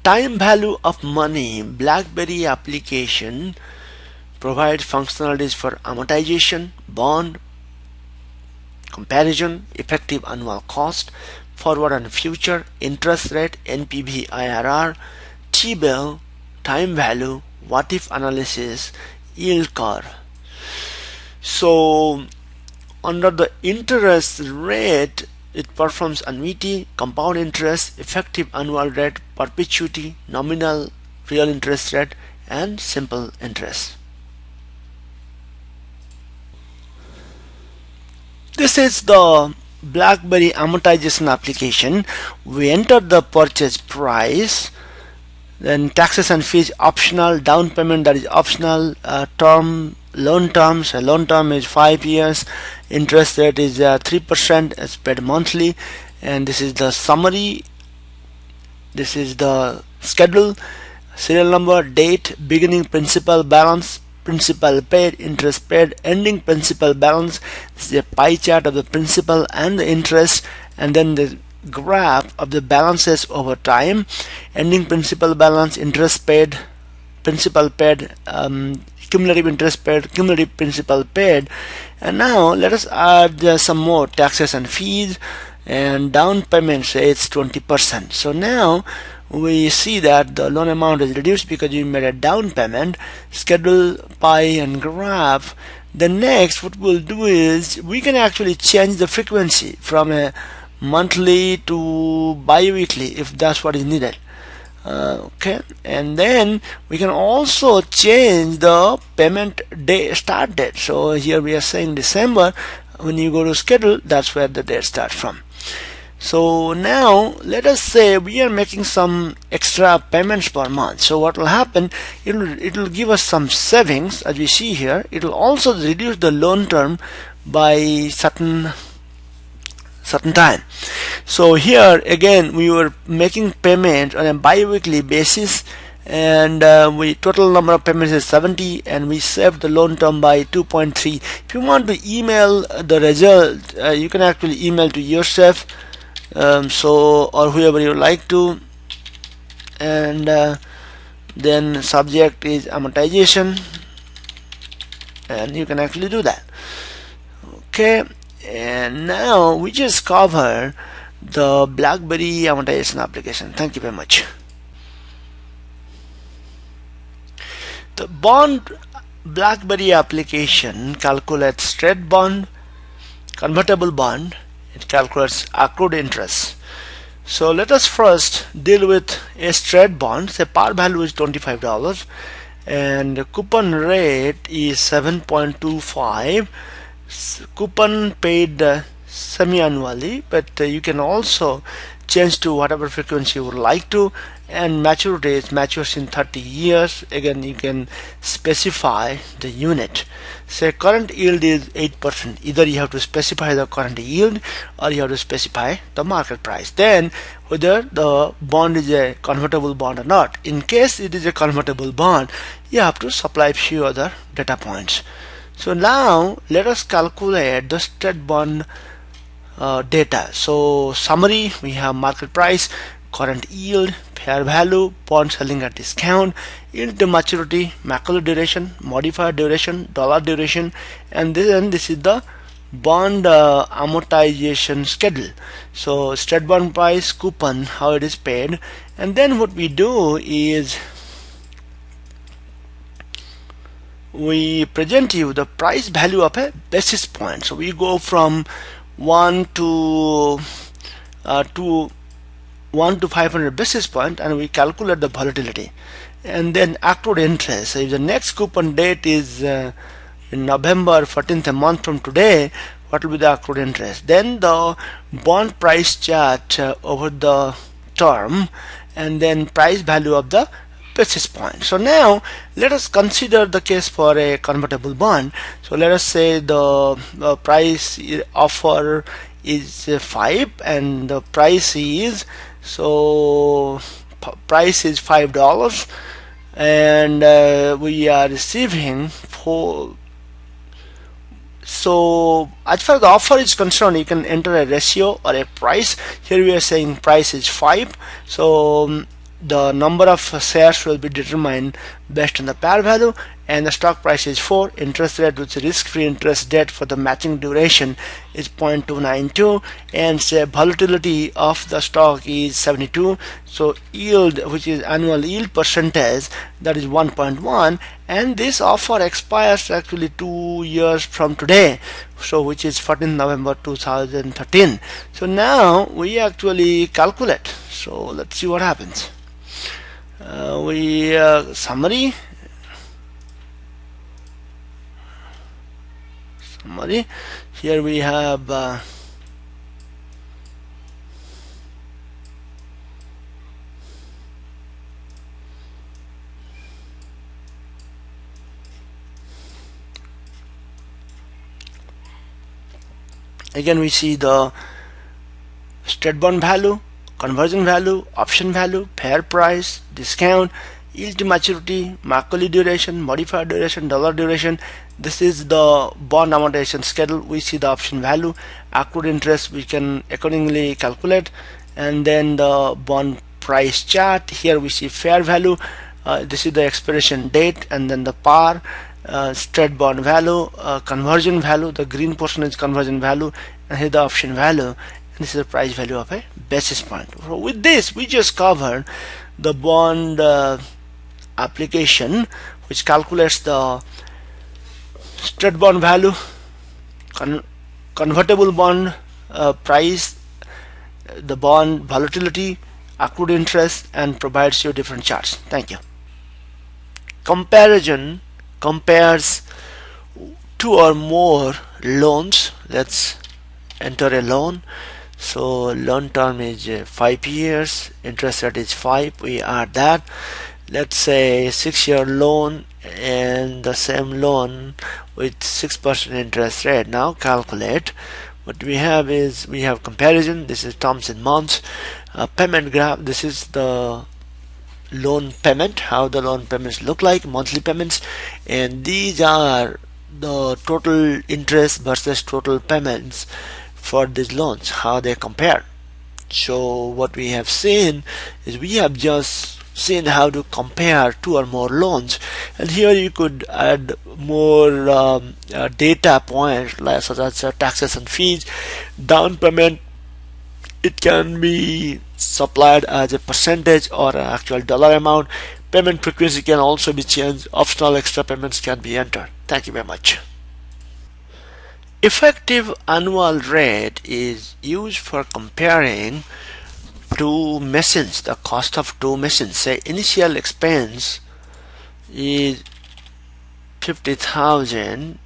time value of money, BlackBerry application provides functionalities for amortization, bond comparison, effective annual cost, forward and future, interest rate, NPV, IRR, T-bill, time value, what if analysis, yield curve. So under the interest rate, it performs annuity, compound interest, effective annual rate, perpetuity, nominal, real interest rate, and simple interest. This is the BlackBerry amortization application. We enter the purchase price, then taxes and fees optional, down payment that is optional, term, loan terms. A loan term is 5 years, interest rate is 3%, it's paid monthly, and this is the summary. This is the schedule, serial number, date, beginning principal balance, principal paid, interest paid, ending principal balance. This is a pie chart of the principal and the interest, and then the graph of the balances over time, ending principal balance, interest paid, principal paid, cumulative interest paid, cumulative principal paid. And now let us add some more taxes and fees, and down payment, say it's 20%. So now we see that the loan amount is reduced because you made a down payment. Schedule, pie, and graph. Then next what we'll do is we can actually change the frequency from a monthly to bi-weekly if that's what is needed. Okay, and then we can also change the payment day, start date. So here we are saying December. When you go to schedule, that's where the date starts from. So now let us say we are making some extra payments per month. So what will happen, it will give us some savings, as we see here. It will also reduce the loan term by certain time. So here again we were making payments on a bi-weekly basis, and we total number of payments is 70, and we saved the loan term by 2.3. If you want to email the result, you can actually email to yourself, or whoever you like to, and then subject is amortization, and you can actually do that. Okay, and now we just cover the BlackBerry amortization application. Thank you very much. The bond BlackBerry application calculates straight bond, convertible bond. It calculates accrued interest. So let us first deal with a straight bond. Say par value is $25 and the coupon rate is 7.25. Coupon paid semi-annually, but you can also change to whatever frequency you would like to, and maturity is matures in 30 years. Again, you can specify the unit. Say current yield is 8%. Either you have to specify the current yield or you have to specify the market price. Then whether the bond is a convertible bond or not. In case it is a convertible bond, you have to supply few other data points. So now let us calculate the straight bond data. So summary, we have market price, current yield, fair value, bond selling at discount, yield to maturity, macro duration, modified duration, dollar duration, and then this is the bond amortization schedule. So straight bond price, coupon, how it is paid, and then what we do is we present you the price value of a basis point. So we go from 1 to 500 basis point, and we calculate the volatility, and then accrued interest. So if the next coupon date is in November 14th, a month from today, what will be the accrued interest? Then the bond price chart over the term, and then price value of the basis point. So now let us consider the case for a convertible bond. So let us say the price offer is 5 and the price is, so price is $5, and we are receiving 4. So as far as the offer is concerned, you can enter a ratio or a price. Here we are saying price is 5. So the number of shares will be determined based on the par value, and the stock price is 4. Interest rate, which is risk-free interest rate for the matching duration, is 0.292, and say volatility of the stock is 72. So yield, which is annual yield percentage, that is 1.1, and this offer expires actually 2 years from today, so which is 14th November 2013. So now we actually calculate. So let's see what happens. Summary. Here we have again we see the straight bond value, conversion value, option value, fair price, discount, yield to maturity, Macaulay duration, modified duration, dollar duration. This is the bond amortization schedule. We see the option value, accrued interest we can accordingly calculate, and then the bond price chart. Here we see fair value, this is the expiration date, and then the par, straight bond value, conversion value, the green portion is conversion value, and here the option value. This is the price value of a basis point. So with this we just covered the bond application, which calculates the straight bond value, convertible bond price, the bond volatility, accrued interest, and provides you different charts. Thank you. Comparison compares two or more loans. Let's enter a loan. So loan term is 5 years, interest rate is 5. We add that. Let's say 6-year loan, and the same loan with 6% interest rate. Now calculate. What we have is, we have comparison. This is terms in months. Payment graph. This is the loan payment, how the loan payments look like, monthly payments, and these are the total interest versus total payments for these loans, how they compare. So what we have seen is, we have just seen how to compare two or more loans, and here you could add more data points, like such as taxes and fees, down payment. It can be supplied as a percentage or an actual dollar amount. Payment frequency can also be changed. Optional extra payments can be entered. Thank you very much. Effective annual rate is used for comparing two machines, the cost of two machines. Say initial expense is 50,000,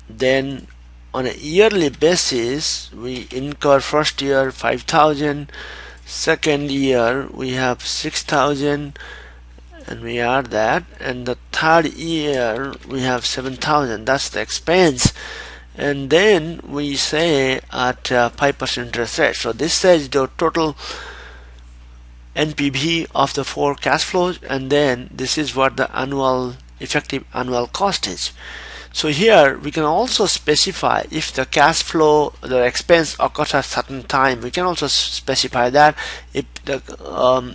then on a yearly basis we incur first year 5,000, second year we have 6,000, and we add that, and the third year we have 7,000. That's the expense, and then we say at 5% interest rate. So this says the total NPV of the 4 cash flows, and then this is what the annual effective annual cost is. So here we can also specify if the cash flow, the expense occurs at certain time, we can also specify that. If the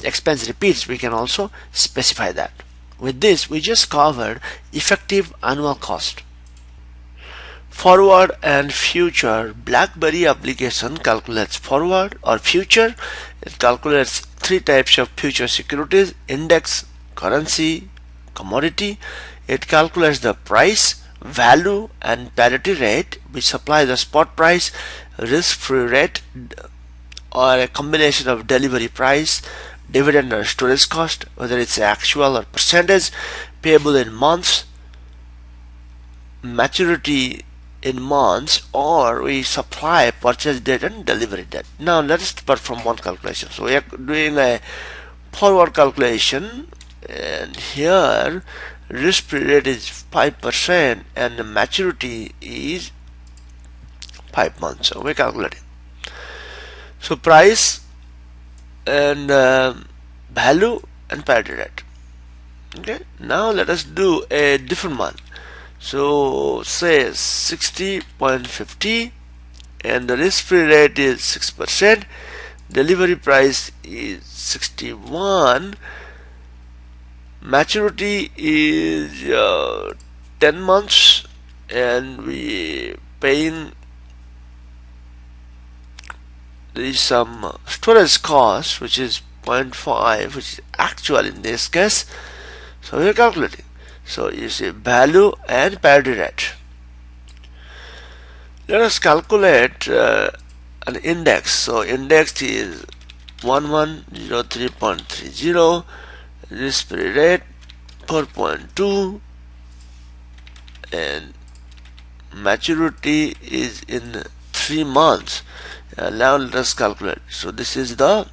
expense repeats, we can also specify that. With this we just covered effective annual cost. Forward and future. BlackBerry application calculates forward or future. It calculates 3 types of future securities: index, currency, commodity. It calculates the price, value, and parity rate, which supply the spot price, risk-free rate, or a combination of delivery price, dividend or storage cost, whether it's actual or percentage, payable in months, maturity in months, or we supply purchase date and delivery date. Now let us perform one calculation. So we are doing a forward calculation, and here risk-free rate is 5% and the maturity is 5 months. So we're calculating. So price and value and parity rate. Okay, now let us do a different one. So say 60.50 and the risk-free rate is 6%. delivery price is 61, maturity is 10 months, and we paying, there is some storage cost which is 0.5, which is actual in this case. So we are calculating. So you see value and parity rate. Let us calculate an index. So index is 1103.30, risk-free rate 4.2, and maturity is in 3 months. Now let us calculate. So this is the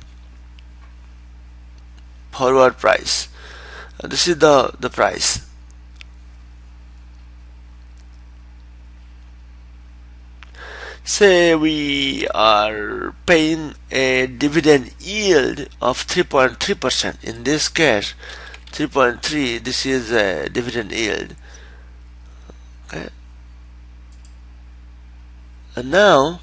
forward price. This is the price. Say we are paying a dividend yield of 3.3%. In this case, 3.3. This is a dividend yield. Okay. And now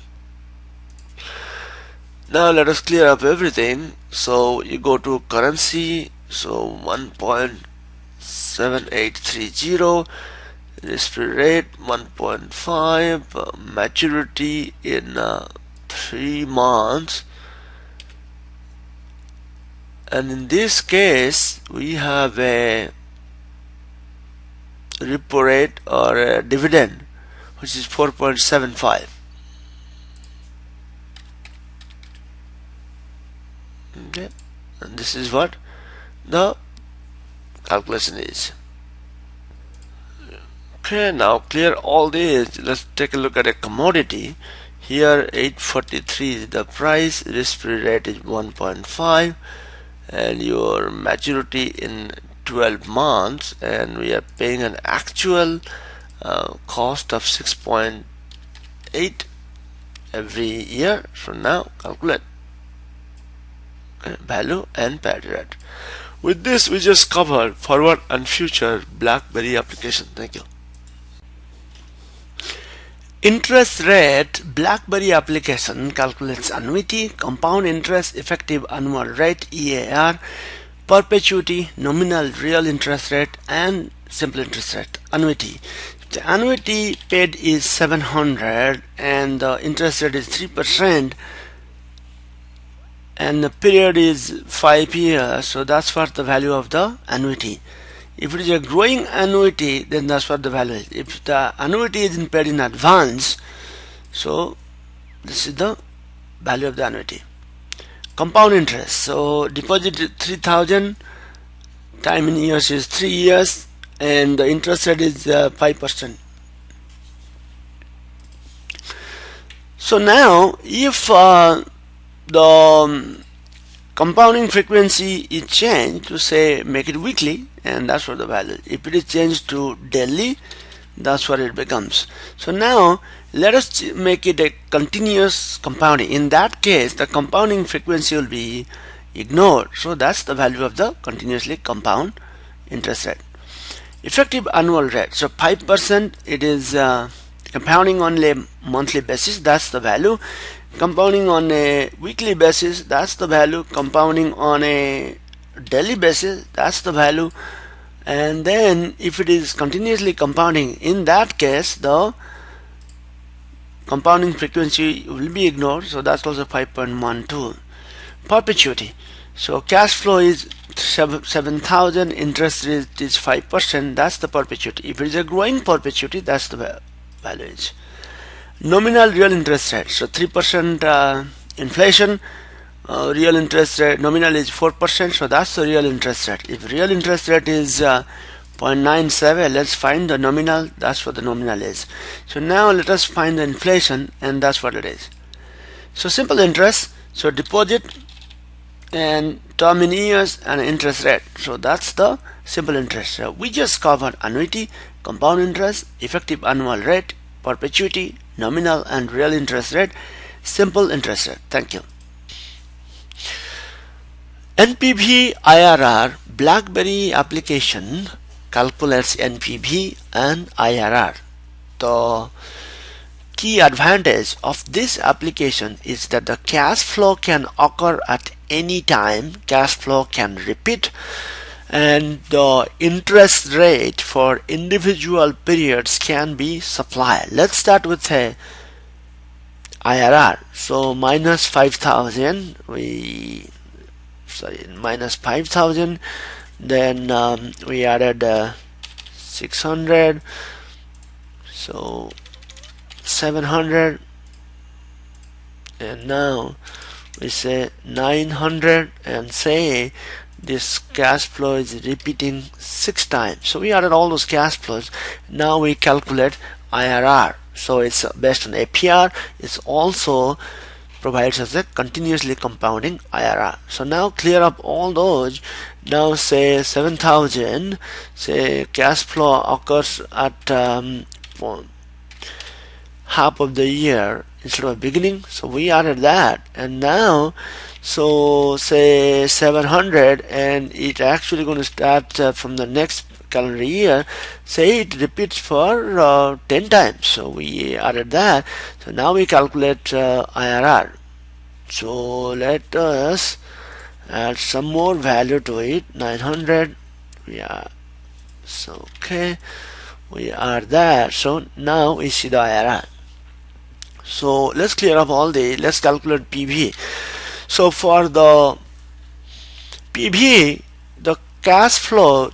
let us clear up everything. So you go to currency. So 1.7830, risk-free rate 1.5, maturity in 3 months, and in this case we have a repo rate or a dividend which is 4.75. Okay, and this is what the calculation is. Okay, now clear all this. Let's take a look at a commodity. Here 843 is the price, risk-free rate is 1.5, and your maturity in 12 months, and we are paying an actual cost of 6.8 every year. So now calculate value and parity rate. With this, we just covered forward and future BlackBerry application. Thank you. Interest rate BlackBerry application calculates annuity, compound interest, effective annual rate (EAR), perpetuity, nominal real interest rate, and simple interest rate. Annuity. The annuity paid is 700 and the interest rate is 3%. And the period is 5 years, so that's what the value of the annuity. If it is a growing annuity, then that's what the value is. If the annuity is paid in advance, so this is the value of the annuity. Compound interest. So deposit 3,000, time in years is 3 years, and the interest rate is 5%. So now, if the compounding frequency is changed to, say, make it weekly, and that's what the value is. If it is changed to daily, that's what it becomes. So now let us make it a continuous compounding. In that case, the compounding frequency will be ignored. So that's the value of the continuously compound interest rate. Effective annual rate. So 5%, it is compounding on a monthly basis, that's the value. Compounding on a weekly basis, that's the value. Compounding on a daily basis, that's the value. And then if it is continuously compounding, in that case the compounding frequency will be ignored, so that's also 5.12. Perpetuity. So cash flow is 7,000, interest rate is 5%, that's the perpetuity. If it is a growing perpetuity, that's the value is. Nominal real interest rate. So 3% inflation, real interest rate, nominal is 4%, so that's the real interest rate. If real interest rate is 0.97, let's find the nominal, that's what the nominal is. So now let us find the inflation, and that's what it is. So simple interest, so deposit and term in years and interest rate. So that's the simple interest. So we just covered annuity, compound interest, effective annual rate, perpetuity, nominal and real interest rate, simple interest rate. Thank you. NPV IRR BlackBerry application calculates NPV and IRR. तो key advantage of this application is that the cash flow can occur at any time, cash flow can repeat, and the interest rate for individual periods can be supplied. Let's start with a IRR. So minus 5,000, minus 5,000, then we added 600, so 700, and now we say 900, and say this cash flow is repeating 6 times. So we added all those cash flows. Now we calculate IRR. So it's based on APR. It's also provides us a continuously compounding IRR. So now clear up all those. Now say 7,000, say cash flow occurs at half of the year instead of beginning, so we added that. And now so say 700, and it actually going to start from the next calendar year. Say it repeats for 10 times, so we added that. So now we calculate IRR. So let us add some more value to it. 900, yeah, so okay, we add that. So now we see the IRR. So let's clear up all the, let's calculate PV. So for the PV, the cash flow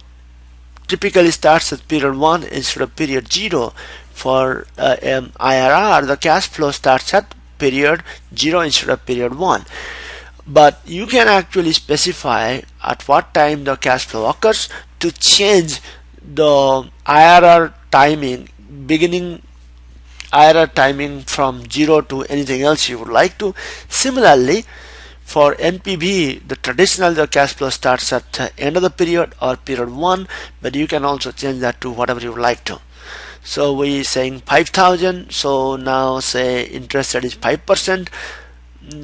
typically starts at period 1 instead of period 0. For IRR, the cash flow starts at period 0 instead of period 1. But you can actually specify at what time the cash flow occurs to change the IRR timing, beginning IRR timing from 0 to anything else you would like to. Similarly, for NPV, the traditional the cash flow starts at the end of the period or period 1, but you can also change that to whatever you would like to. So we saying 5,000, so now say interest rate is 5%,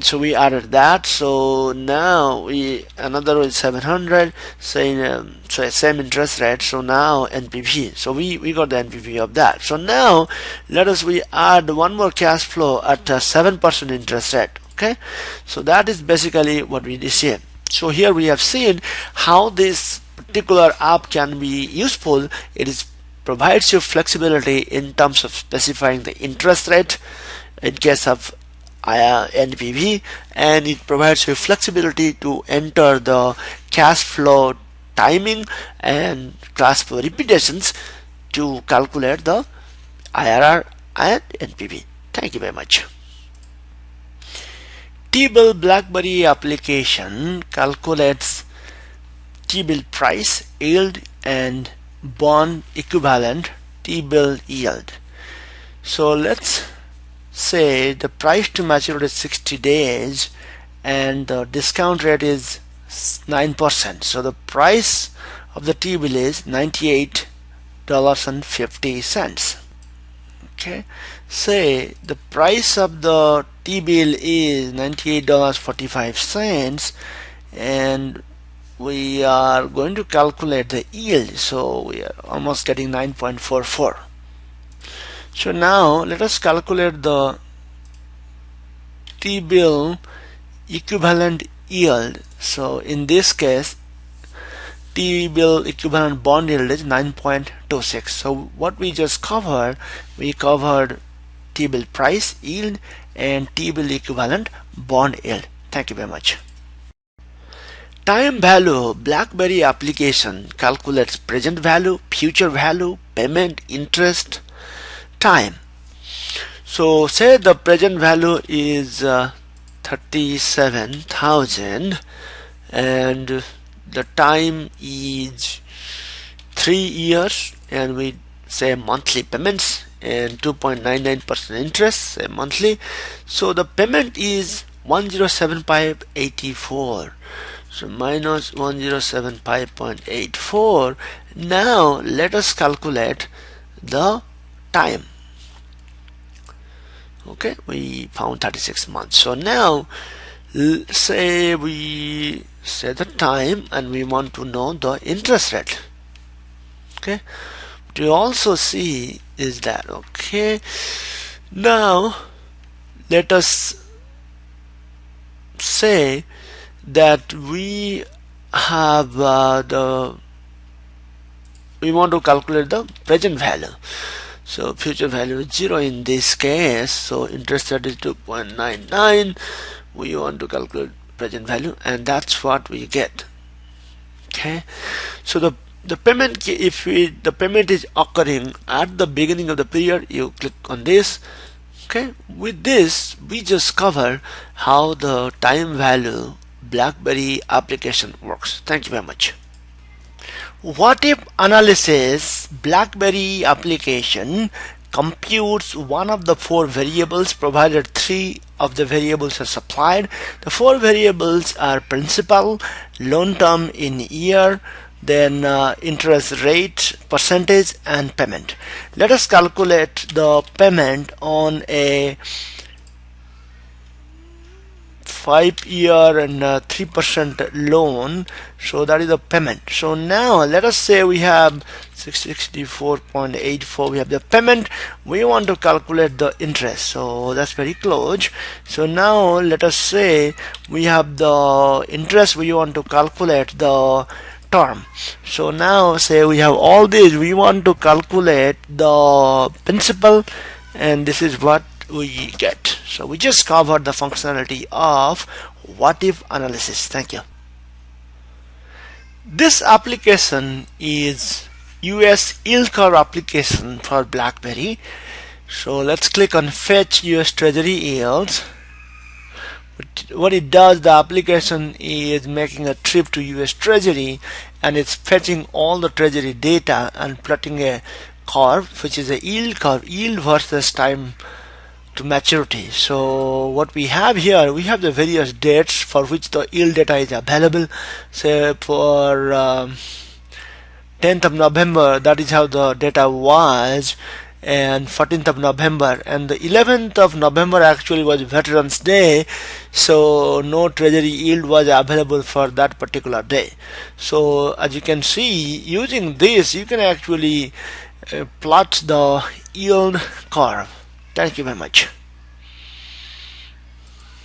so we added that. So now we another is 700, saying so same interest rate. So now NPV, so we got the NPV of that. So now let us we add one more cash flow at a 7% interest rate. Okay, so that is basically what we see. So here we have seen how this particular app can be useful. It is provides you flexibility in terms of specifying the interest rate in case of NPV, and it provides you flexibility to enter the cash flow timing and cash flow repetitions to calculate the IRR and NPV. Thank you very much. T-bill BlackBerry application calculates T-bill price, yield, and bond equivalent T-bill yield. So let's say the price to maturity is 60 days and the discount rate is 9%. So the price of the T-bill is $98.50. Okay, say the price of the T-bill is $98.45, and we are going to calculate the yield. So we are almost getting 9.44. So now let us calculate the T-bill equivalent yield. So in this case, T-bill equivalent bond yield is 9.26. So what we just covered, we covered T-bill price, yield, and T-bill equivalent bond yield. Thank you very much. Time value BlackBerry application calculates present value, future value, payment, interest, time. So say the present value is 37,000 and the time is 3 years, and we say monthly payments and 2.99% interest, say monthly. So the payment is 1075.84. So minus 1075.84. Now let us calculate the time. Okay, we found 36 months. So now say we set the time and we want to know the interest rate. Okay, what you also see is that, okay, Now let us say that we have we want to calculate the present value. So future value is 0 in this case, so interest rate is 2.99. we want to calculate present value, and that's what we get. Okay, so the payment, if the payment is occurring at the beginning of the period, you click on this. Okay, with this we just cover how the time value BlackBerry application works. Thank you very much. What if analysis BlackBerry application computes one of the four variables provided three of the variables are supplied. The four variables are principal, loan term in year, then interest rate, percentage, and payment. Let us calculate the payment on a 5-year and 3% loan. So that is the payment. So now let us say we have 664.84, we have the payment. We want to calculate the interest, so that's very close. So now let us say we have the interest, we want to calculate the term. So now say we have all these, we want to calculate the principal, and this is what we get. So we just covered the functionality of what if analysis. Thank you. This application is US yield curve application for BlackBerry. So let's click on fetch US Treasury yields. What it does, the application is making a trip to US Treasury, and it's fetching all the Treasury data and plotting a curve, which is a yield curve, yield versus time to maturity. So what we have here, we have the various dates for which the yield data is available. Say for 10th of November, that is how the data was, and 14th of November, and the 11th of November actually was Veterans Day, so no treasury yield was available for that particular day. So as you can see, using this you can actually plot the yield curve. Thank you very much.